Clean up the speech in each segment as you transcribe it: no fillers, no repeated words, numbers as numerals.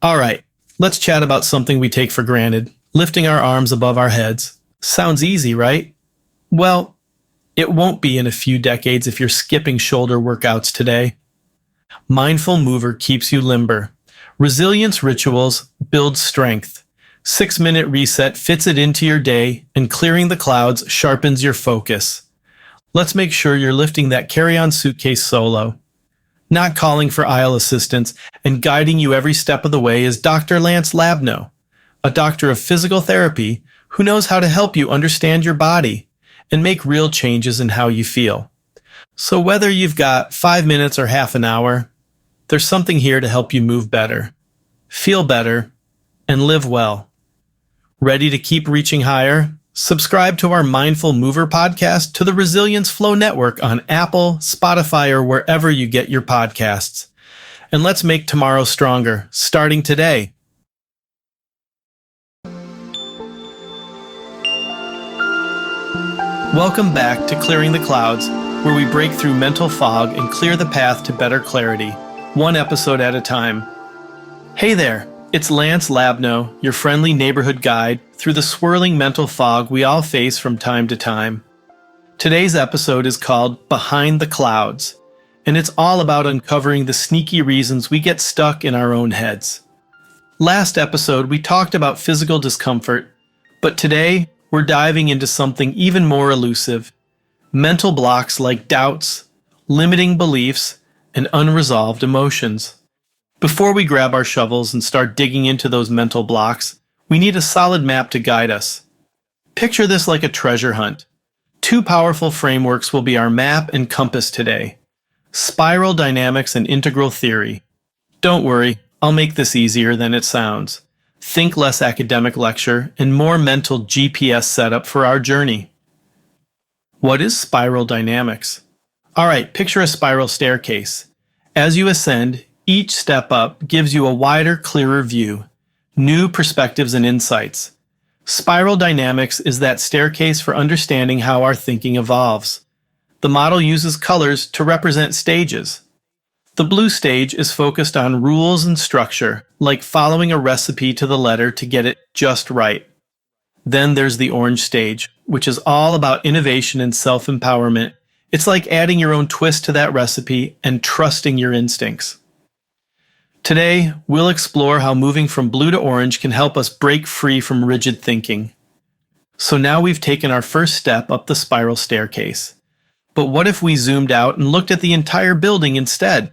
All right, let's chat about something we take for granted, lifting our arms above our heads. Sounds easy, right? Well, it won't be in a few decades if you're skipping shoulder workouts today. Mindful Mover keeps you limber. Resilience rituals build strength. 6-minute reset fits it into your day, and clearing the clouds sharpens your focus. Let's make sure you're lifting that carry-on suitcase solo. Not calling for aisle assistance and guiding you every step of the way is Dr. Lance Labno, a doctor of physical therapy who knows how to help you understand your body and make real changes in how you feel. So whether you've got 5 minutes or half an hour, there's something here to help you move better, feel better, and live well. Ready to keep reaching higher? Subscribe to our Mindful Mover podcast to the Resilience Flow Network on Apple, Spotify, or wherever you get your podcasts. And let's make tomorrow stronger, starting today. Welcome back to Clearing the Clouds, where we break through mental fog and clear the path to better clarity, one episode at a time. Hey there, it's Lance Labno, your friendly neighborhood guide through the swirling mental fog we all face from time to time. Today's episode is called Behind the Clouds, and it's all about uncovering the sneaky reasons we get stuck in our own heads. Last episode, we talked about physical discomfort, but today, we're diving into something even more elusive: mental blocks like doubts, limiting beliefs, and unresolved emotions. Before we grab our shovels and start digging into those mental blocks, we need a solid map to guide us. Picture this like a treasure hunt. Two powerful frameworks will be our map and compass today: spiral dynamics and integral theory. Don't worry, I'll make this easier than it sounds. Think less academic lecture and more mental GPS setup for our journey. What is spiral dynamics? All right, picture a spiral staircase. As you ascend, each step up gives you a wider, clearer view, new perspectives and insights. Spiral dynamics is that staircase for understanding how our thinking evolves. The model uses colors to represent stages. The blue stage is focused on rules and structure, like following a recipe to the letter to get it just right. Then there's the orange stage, which is all about innovation and self-empowerment. It's like adding your own twist to that recipe and trusting your instincts. Today, we'll explore how moving from blue to orange can help us break free from rigid thinking. So now we've taken our first step up the spiral staircase. But what if we zoomed out and looked at the entire building instead?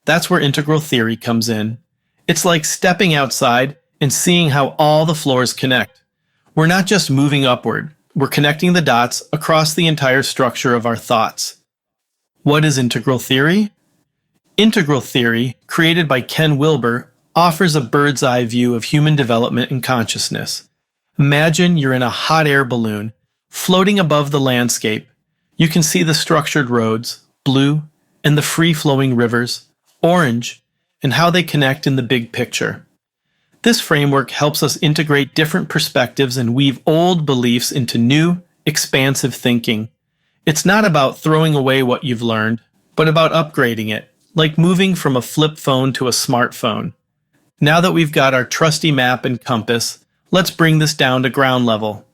That's where integral theory comes in. It's like stepping outside and seeing how all the floors connect. We're not just moving upward, we're connecting the dots across the entire structure of our thoughts. What is integral theory? Integral theory, created by Ken Wilber, offers a bird's eye view of human development and consciousness. Imagine you're in a hot air balloon, floating above the landscape. You can see the structured roads, blue, and the free-flowing rivers, orange, and how they connect in the big picture. This framework helps us integrate different perspectives and weave old beliefs into new, expansive thinking. It's not about throwing away what you've learned, but about upgrading it, like moving from a flip phone to a smartphone. Now that we've got our trusty map and compass, let's bring this down to ground level.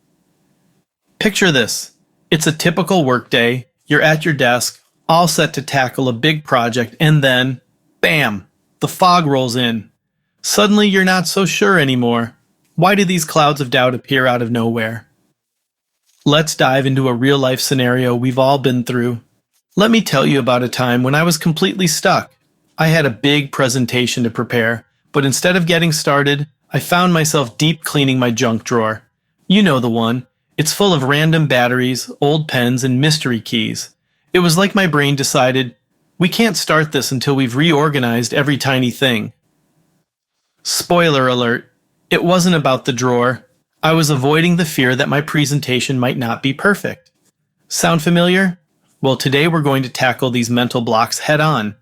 Picture this. It's a typical workday. You're at your desk, all set to tackle a big project, and then, bam, the fog rolls in. Suddenly you're not so sure anymore. Why do these clouds of doubt appear out of nowhere? Let's dive into a real-life scenario we've all been through. Let me tell you about a time when I was completely stuck. I had a big presentation to prepare, but instead of getting started, I found myself deep cleaning my junk drawer. You know the one. It's full of random batteries, old pens, and mystery keys. It was like my brain decided, we can't start this until we've reorganized every tiny thing. Spoiler alert, it wasn't about the drawer. I was avoiding the fear that my presentation might not be perfect. Sound familiar? Well, today we're going to tackle these mental blocks head on.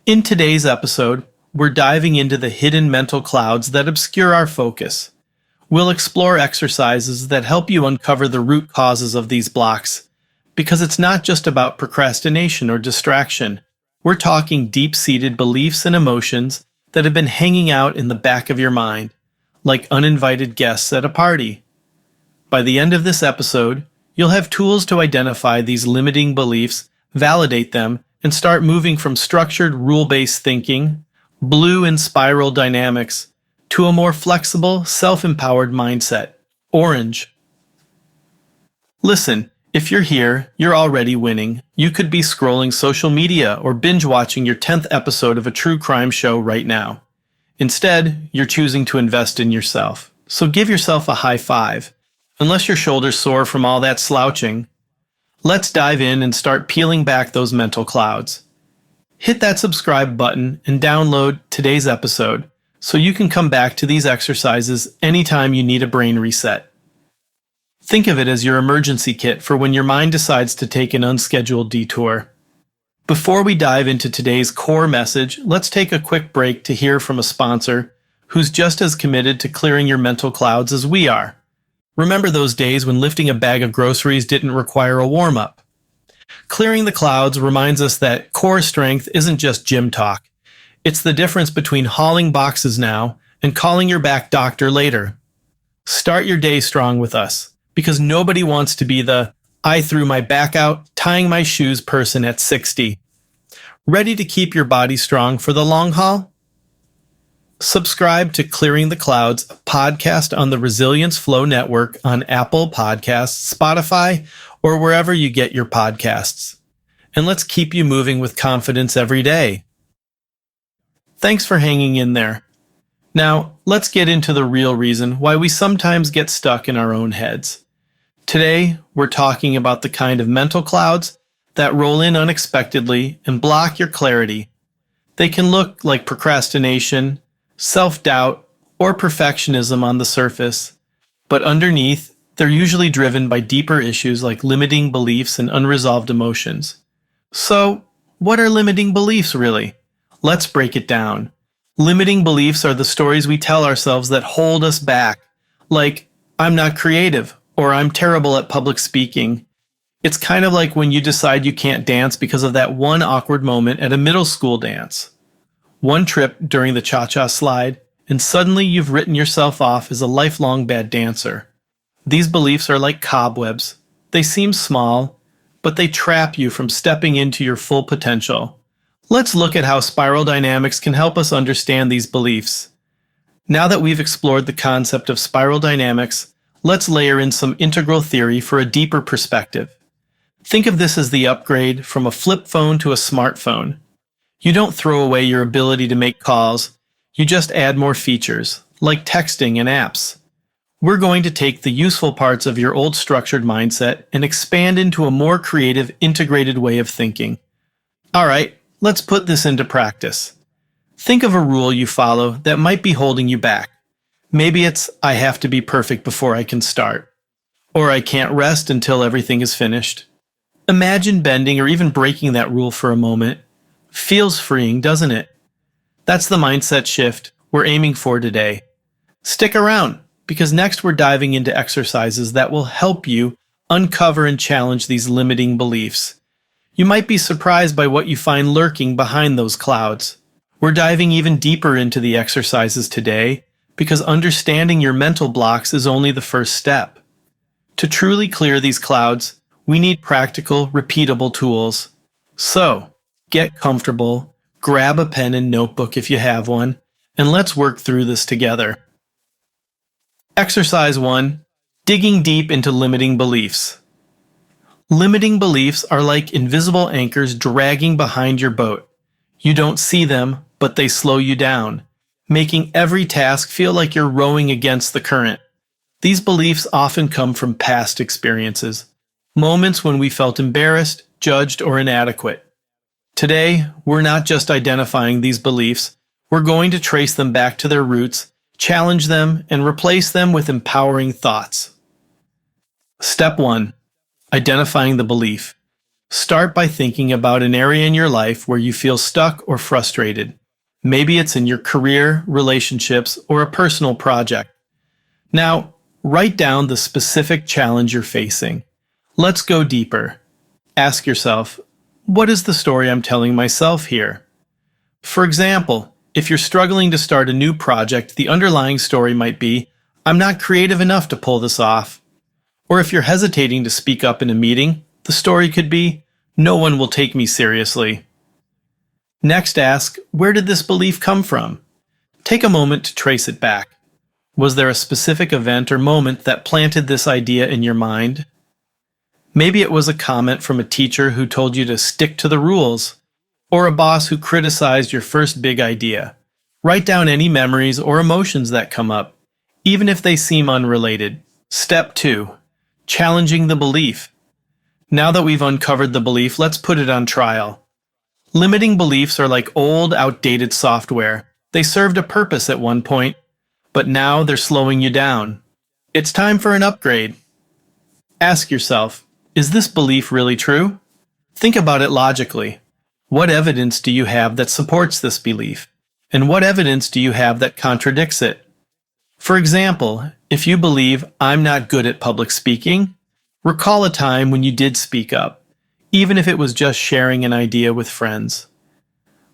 In today's episode, we're diving into the hidden mental clouds that obscure our focus. We'll explore exercises that help you uncover the root causes of these blocks, because it's not just about procrastination or distraction. We're talking deep-seated beliefs and emotions that have been hanging out in the back of your mind, like uninvited guests at a party. By the end of this episode, you'll have tools to identify these limiting beliefs, validate them, and start moving from structured, rule-based thinking, blue and spiral dynamics, to a more flexible, self-empowered mindset, orange. Listen, if you're here, you're already winning. You could be scrolling social media or binge-watching your 10th episode of a true crime show right now. Instead, you're choosing to invest in yourself. So give yourself a high five. Unless your shoulders sore from all that slouching, let's dive in and start peeling back those mental clouds. Hit that subscribe button and download today's episode so you can come back to these exercises anytime you need a brain reset. Think of it as your emergency kit for when your mind decides to take an unscheduled detour. Before we dive into today's core message, let's take a quick break to hear from a sponsor who's just as committed to clearing your mental clouds as we are. Remember those days when lifting a bag of groceries didn't require a warm-up? Clearing the clouds reminds us that core strength isn't just gym talk. It's the difference between hauling boxes now and calling your back doctor later. Start your day strong with us, because nobody wants to be the I threw my back out, tying my shoes person at 60. Ready to keep your body strong for the long haul? Subscribe to Clearing the Clouds, a podcast on the Resilience Flow Network on Apple Podcasts, Spotify, or wherever you get your podcasts. And let's keep you moving with confidence every day. Thanks for hanging in there. Now, let's get into the real reason why we sometimes get stuck in our own heads. Today, we're talking about the kind of mental clouds that roll in unexpectedly and block your clarity. They can look like procrastination, self-doubt, or perfectionism on the surface, but underneath, they're usually driven by deeper issues like limiting beliefs and unresolved emotions. So, what are limiting beliefs really? Let's break it down. Limiting beliefs are the stories we tell ourselves that hold us back, like, I'm not creative, or I'm terrible at public speaking. It's kind of like when you decide you can't dance because of that one awkward moment at a middle school dance. One trip during the cha-cha slide, and suddenly you've written yourself off as a lifelong bad dancer. These beliefs are like cobwebs. They seem small, but they trap you from stepping into your full potential. Let's look at how spiral dynamics can help us understand these beliefs. Now that we've explored the concept of spiral dynamics, let's layer in some integral theory for a deeper perspective. Think of this as the upgrade from a flip phone to a smartphone. You don't throw away your ability to make calls, you just add more features, like texting and apps. We're going to take the useful parts of your old structured mindset and expand into a more creative, integrated way of thinking. Alright, let's put this into practice. Think of a rule you follow that might be holding you back. Maybe it's, I have to be perfect before I can start. Or I can't rest until everything is finished. Imagine bending or even breaking that rule for a moment. Feels freeing, doesn't it? That's the mindset shift we're aiming for today. Stick around, because next we're diving into exercises that will help you uncover and challenge these limiting beliefs. You might be surprised by what you find lurking behind those clouds. We're diving even deeper into the exercises today, because understanding your mental blocks is only the first step. To truly clear these clouds, we need practical, repeatable tools. So, get comfortable, grab a pen and notebook if you have one, and let's work through this together. Exercise 1. Digging deep into limiting beliefs. Limiting beliefs are like invisible anchors dragging behind your boat. You don't see them, but they slow you down, making every task feel like you're rowing against the current. These beliefs often come from past experiences, moments when we felt embarrassed, judged, or inadequate. Today, we're not just identifying these beliefs, we're going to trace them back to their roots, challenge them, and replace them with empowering thoughts. Step 1. Identifying the belief. Start by thinking about an area in your life where you feel stuck or frustrated. Maybe it's in your career, relationships, or a personal project. Now, write down the specific challenge you're facing. Let's go deeper. Ask yourself, what is the story I'm telling myself here? For example, If you're struggling to start a new project, the underlying story might be, I'm not creative enough to pull this off. Or if you're hesitating to speak up in a meeting, the story could be, no one will take me seriously. Next, ask, where did this belief come from? Take a moment to trace it back. Was there a specific event or moment that planted this idea in your mind? Maybe it was a comment from a teacher who told you to stick to the rules, or a boss who criticized your first big idea. Write down any memories or emotions that come up, even if they seem unrelated. Step 2. Challenging the belief. Now that we've uncovered the belief, let's put it on trial. Limiting beliefs are like old, outdated software. They served a purpose at one point, but now they're slowing you down. It's time for an upgrade. Ask yourself, is this belief really true? Think about it logically. What evidence do you have that supports this belief? And what evidence do you have that contradicts it? For example, if you believe, I'm not good at public speaking, recall a time when you did speak up, even if it was just sharing an idea with friends.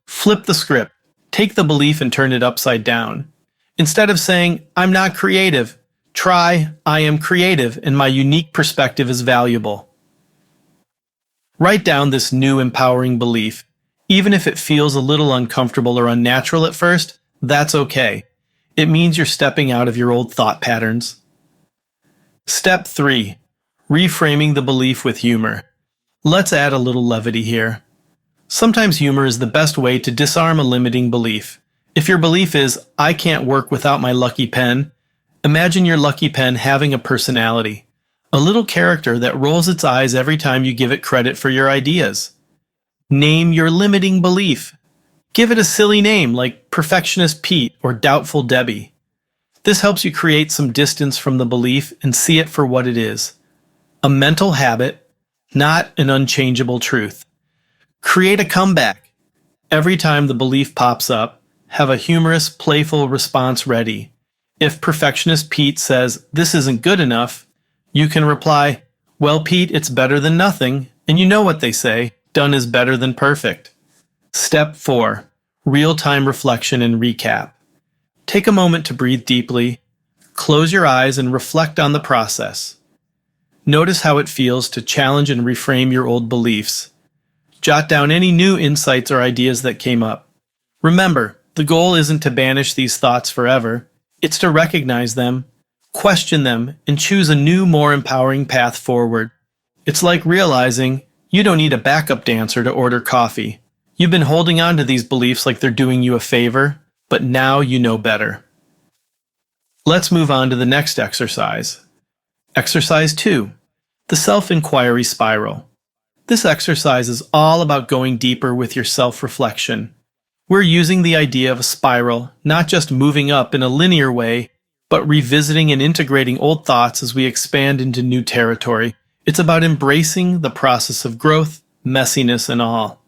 Flip the script. Take the belief and turn it upside down. Instead of saying, I'm not creative, try, I am creative and my unique perspective is valuable. Write down this new empowering belief. Even if it feels a little uncomfortable or unnatural at first, that's okay. It means you're stepping out of your old thought patterns. Step 3. Reframing the belief with humor. Let's add a little levity here. Sometimes humor is the best way to disarm a limiting belief. If your belief is, I can't work without my lucky pen, imagine your lucky pen having a personality, a little character that rolls its eyes every time you give it credit for your ideas. Name your limiting belief. Give it a silly name like Perfectionist Pete or Doubtful Debbie. This helps you create some distance from the belief and see it for what it is. A mental habit, not an unchangeable truth. Create a comeback. Every time the belief pops up, have a humorous, playful response ready. If Perfectionist Pete says, this isn't good enough, you can reply, well, Pete, it's better than nothing, and you know what they say, done is better than perfect. Step 4. Real-time reflection and recap. Take a moment to breathe deeply, close your eyes and reflect on the process. Notice how it feels to challenge and reframe your old beliefs. Jot down any new insights or ideas that came up. Remember, the goal isn't to banish these thoughts forever. It's to recognize them, question them, and choose a new, more empowering path forward. It's like realizing you don't need a backup dancer to order coffee. You've been holding on to these beliefs like they're doing you a favor, but now you know better. Let's move on to the next exercise. Exercise 2. The self-inquiry spiral. This exercise is all about going deeper with your self-reflection. We're using the idea of a spiral, not just moving up in a linear way, but revisiting and integrating old thoughts as we expand into new territory. It's about embracing the process of growth, messiness, and all.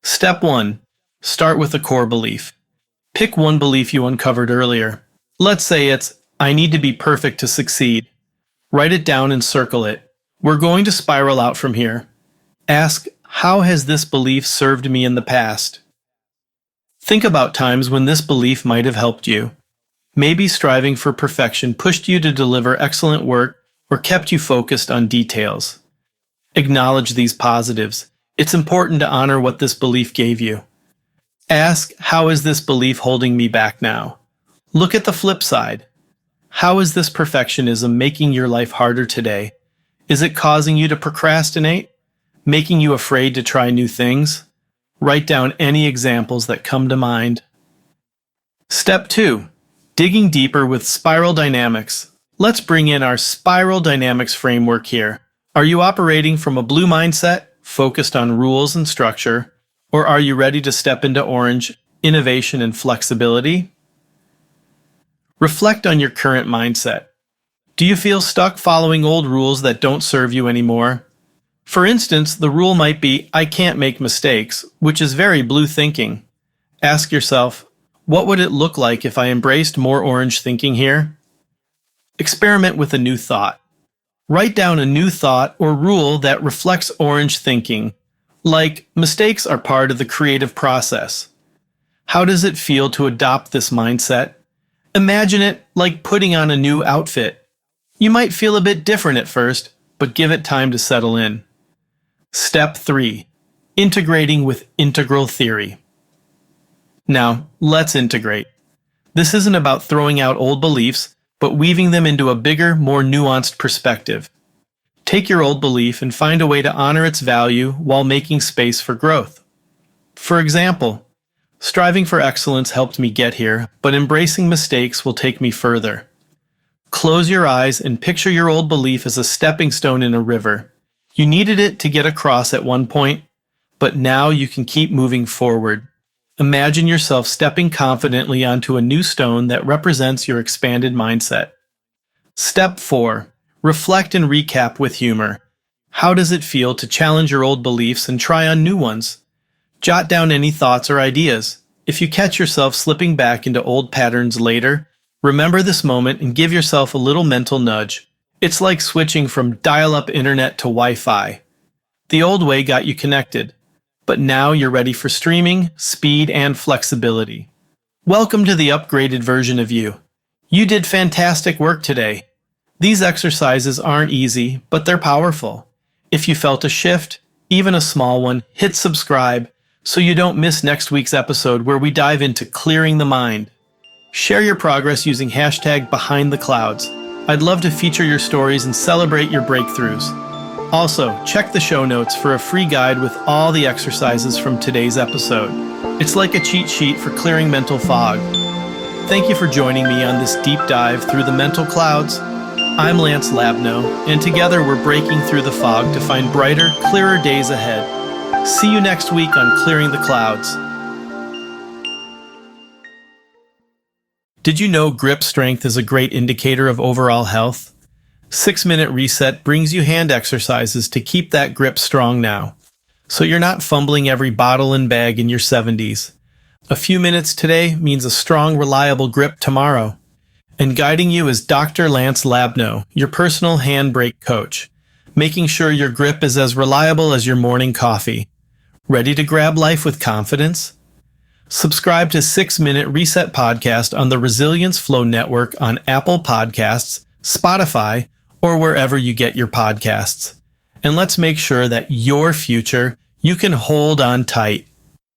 Step 1. Start with a core belief. Pick one belief you uncovered earlier. Let's say it's, I need to be perfect to succeed. Write it down and circle it. We're going to spiral out from here. Ask, how has this belief served me in the past? Think about times when this belief might have helped you. Maybe striving for perfection pushed you to deliver excellent work or kept you focused on details. Acknowledge these positives. It's important to honor what this belief gave you. Ask, how is this belief holding me back now? Look at the flip side. How is this perfectionism making your life harder today? Is it causing you to procrastinate? Making you afraid to try new things? Write down any examples that come to mind. Step 2. Digging deeper with spiral dynamics. Let's bring in our spiral dynamics framework here. Are you operating from a blue mindset, focused on rules and structure, or are you ready to step into orange, innovation and flexibility? Reflect on your current mindset. Do you feel stuck following old rules that don't serve you anymore? For instance, the rule might be, I can't make mistakes, which is very blue thinking. Ask yourself, what would it look like if I embraced more orange thinking here? Experiment with a new thought. Write down a new thought or rule that reflects orange thinking, like mistakes are part of the creative process. How does it feel to adopt this mindset? Imagine it like putting on a new outfit. You might feel a bit different at first, but give it time to settle in. Step 3. Integrating with integral theory. Now, let's integrate. This isn't about throwing out old beliefs, but weaving them into a bigger, more nuanced perspective. Take your old belief and find a way to honor its value while making space for growth. For example, striving for excellence helped me get here, but embracing mistakes will take me further. Close your eyes and picture your old belief as a stepping stone in a river. You needed it to get across at one point, but now you can keep moving forward. Imagine yourself stepping confidently onto a new stone that represents your expanded mindset. Step 4. Reflect and recap with humor. How does it feel to challenge your old beliefs and try on new ones? Jot down any thoughts or ideas. If you catch yourself slipping back into old patterns later, remember this moment and give yourself a little mental nudge. It's like switching from dial-up internet to Wi-Fi. The old way got you connected, but now you're ready for streaming, speed, and flexibility. Welcome to the upgraded version of you. You did fantastic work today. These exercises aren't easy, but they're powerful. If you felt a shift, even a small one, hit subscribe so you don't miss next week's episode where we dive into clearing the mind. Share your progress using hashtag #BehindTheClouds. I'd love to feature your stories and celebrate your breakthroughs. Also, check the show notes for a free guide with all the exercises from today's episode. It's like a cheat sheet for clearing mental fog. Thank you for joining me on this deep dive through the mental clouds. I'm Lance Labno, and together we're breaking through the fog to find brighter, clearer days ahead. See you next week on Clearing the Clouds. Did you know grip strength is a great indicator of overall health? 6-Minute Reset brings you hand exercises to keep that grip strong now, so you're not fumbling every bottle and bag in your 70s. A few minutes today means a strong, reliable grip tomorrow. And guiding you is Dr. Lance Labno, your personal handbrake coach, making sure your grip is as reliable as your morning coffee. Ready to grab life with confidence? Subscribe to 6-Minute Reset Podcast on the Resilience Flow Network on Apple Podcasts, Spotify, or wherever you get your podcasts. And let's make sure that your future you can hold on tight.